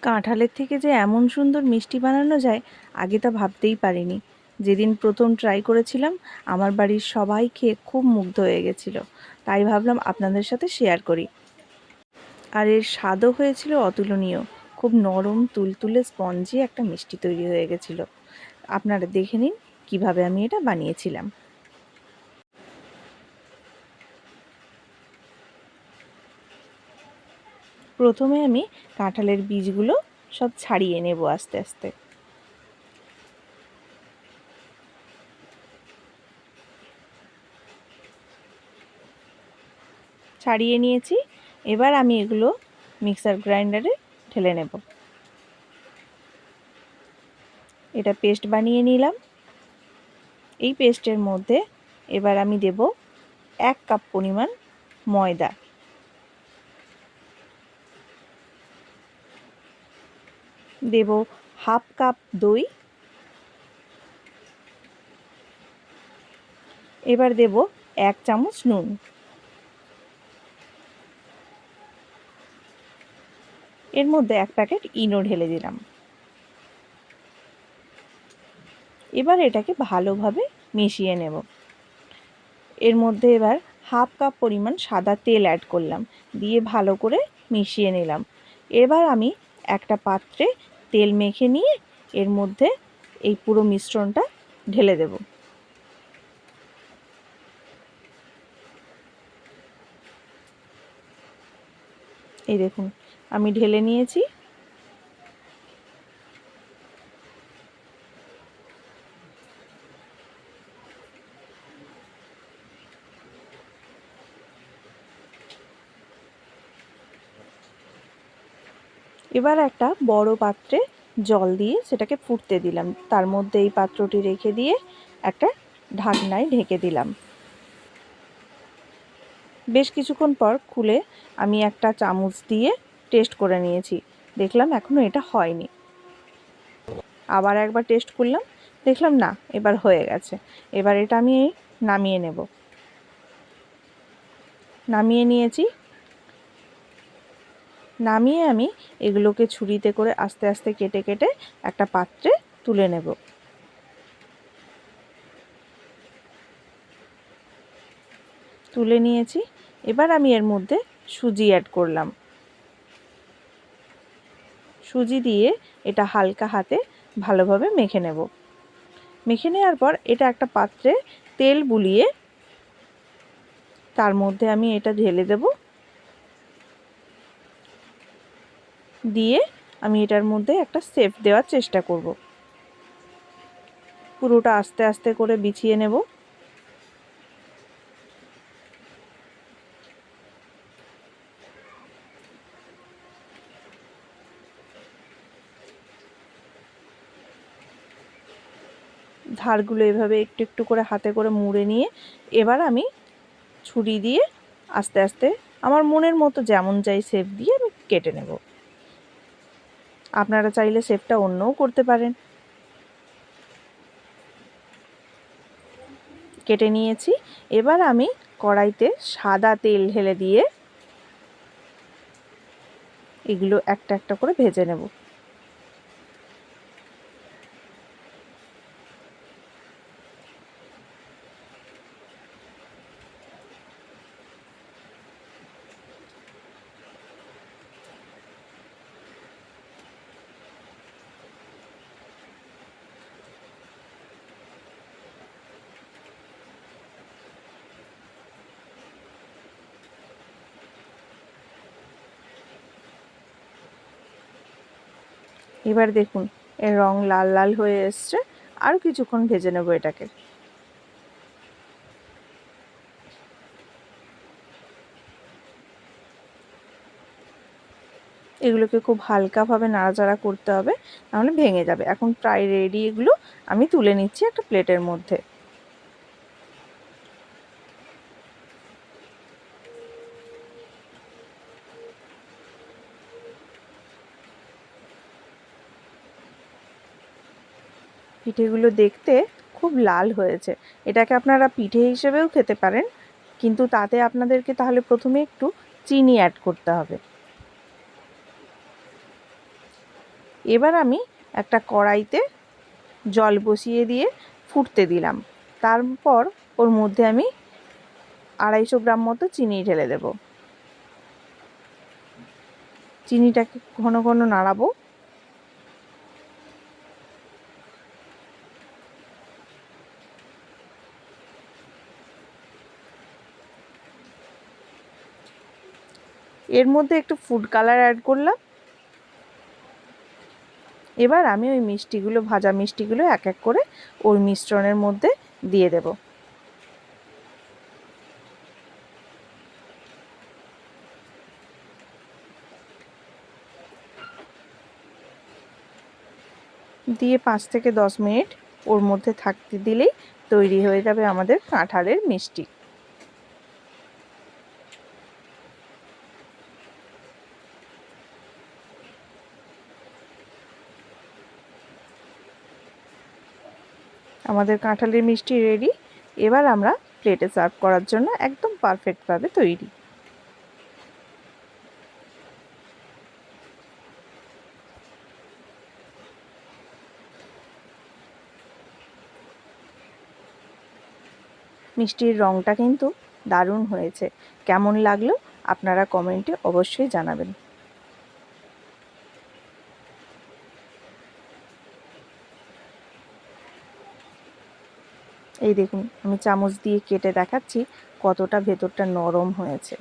কাঁঠালের থেকে যে এমন সুন্দর মিষ্টি বানানো যায় আগে তা ভাবতেই পারিনি। যেদিন প্রথম ট্রাই করেছিলাম আমার বাড়ির সবাই খেয়ে খুব মুগ্ধ হয়ে গেছিল। তাই ভাবলাম আপনাদের সাথে শেয়ার করি। আর এর স্বাদও হয়েছিল অতুলনীয়। খুব নরম তুলতুলে স্পঞ্জি একটা মিষ্টি তৈরি হয়ে গেছিল। আপনারা দেখে নিন কিভাবে আমি এটা বানিয়েছিলাম। প্রথমে আমি কাঁঠালের বীজগুলো সব ছাড়িয়ে নেব আস্তে আস্তে। ছাড়িয়ে নিয়েছি। এবার আমি এগুলো মিক্সার গ্রাইন্ডারে ঢেলে নেব। এটা পেস্ট বানিয়ে নিলাম। এই পেস্টের মধ্যে এবার আমি দেব 1 কাপ পরিমাণ ময়দা, দেব হাফ কাপ দই, এবার দেব 1 চামচ নুন, এর মধ্যে 1 প্যাকেট ইনো ঢেলে দিলাম। এবার এটাকে ভালোভাবে মিশিয়ে নেব। এর মধ্যে এবার হাফ কাপ পরিমাণ সাদা তেল অ্যাড করলাম, দিয়ে ভালো করে মিশিয়ে নিলাম। এবার আমি একটা পাত্রে তেল মেখে নিয়ে এর মধ্যে এই পুরো মিশ্রণটা ঢেলে দেব। এই দেখুন আমি ঢেলে নিয়েছি। এবার একটা বড় পাত্রে জল দিয়ে সেটাকে ফুটতে দিলাম। তার মধ্যে এই পাত্রটি রেখে দিয়ে একটা ঢাকনায় ঢেকে দিলাম। বেশ কিছুক্ষণ পর খুলে আমি একটা চামচ দিয়ে টেস্ট করে নিয়েছি। দেখলাম এখনও এটা হয়নি। আবার একবার টেস্ট করলাম, দেখলাম না এবার হয়ে গেছে। এবার এটা আমি নামিয়ে নেব। নামিয়ে নিয়েছি। নামিয়ে আমি এগুলোকে ছুরিতে করে আস্তে আস্তে কেটে কেটে একটা পাত্রে তুলে নেব। তুলে নিয়েছি। এবার আমি এর মধ্যে সুজি অ্যাড করলাম। সুজি দিয়ে এটা হালকা হাতে ভালোভাবে মেখে নেব। মেখে নেওয়ার পর এটা একটা পাত্রে তেল বুলিয়ে তার মধ্যে আমি এটা ঢেলে দেব। দিয়ে আমি এটার মধ্যে একটা শেপ দেওয়ার চেষ্টা করব। পুরোটা আস্তে আস্তে করে বিছিয়ে নেব। ধারগুলো এভাবে একটু একটু করে হাতে করে মুড়ে নিয়ে এবার আমি ছুরি দিয়ে আস্তে আস্তে আমার মনের মতো যেমন চাই শেপ দিয়ে আমি কেটে নেব। আপনারা চাইলে শেপটা অন্যও করতে পারেন। কেটে নিয়েছি। এবার আমি কড়াইতে সাদা তেল ঢেলে দিয়ে এগুলো একটা একটা করে ভেজে নেব। এবার দেখুন এর রং লাল লাল হয়ে এসছে। আরও কিছুক্ষণ ভেজে নেব এটাকে। এগুলোকে খুব হালকাভাবে নাড়াচাড়া করতে হবে, নাহলে ভেঙে যাবে। এখন প্রায় রেডি এগুলো। আমি তুলে নিচ্ছি একটা প্লেটের মধ্যে। পিঠেগুলো দেখতে খুব লাল হয়েছে। এটাকে আপনারা পিঠে হিসেবেও খেতে পারেন, কিন্তু তাতে আপনাদেরকে তাহলে প্রথমে একটু চিনি অ্যাড করতে হবে। এবার আমি একটা কড়াইতে জল বসিয়ে দিয়ে ফুটতে দিলাম। তারপর ওর মধ্যে আমি 250 গ্রাম মতো চিনি ঢেলে দেব। চিনিটাকে ঘন ঘন নাড়াবো। এর মধ্যে একটু ফুড কালার অ্যাড করলাম। এবার আমি ওই মিষ্টিগুলো, ভাজা মিষ্টিগুলো এক এক করে ওই মিশ্রণের মধ্যে দিয়ে দেব। দিয়ে 5 থেকে 10 মিনিট ওর মধ্যে থাকতে দিলেই তৈরি হয়ে যাবে আমাদের কাঁঠালের মিষ্টি। আমাদের কাঁঠালের মিষ্টি রেডি। এবার আমরা প্লেটে সার্ভ করার জন্য একদম পারফেক্টভাবে তৈরি। মিষ্টির রঙটা কিন্তু দারুণ হয়েছে। কেমন লাগলো আপনারা কমেন্টে অবশ্যই জানাবেন। এই দেখুন, আমি চামচ দিয়ে কেটে দেখাচ্ছি কতটা ভেতরটা নরম হয়েছে।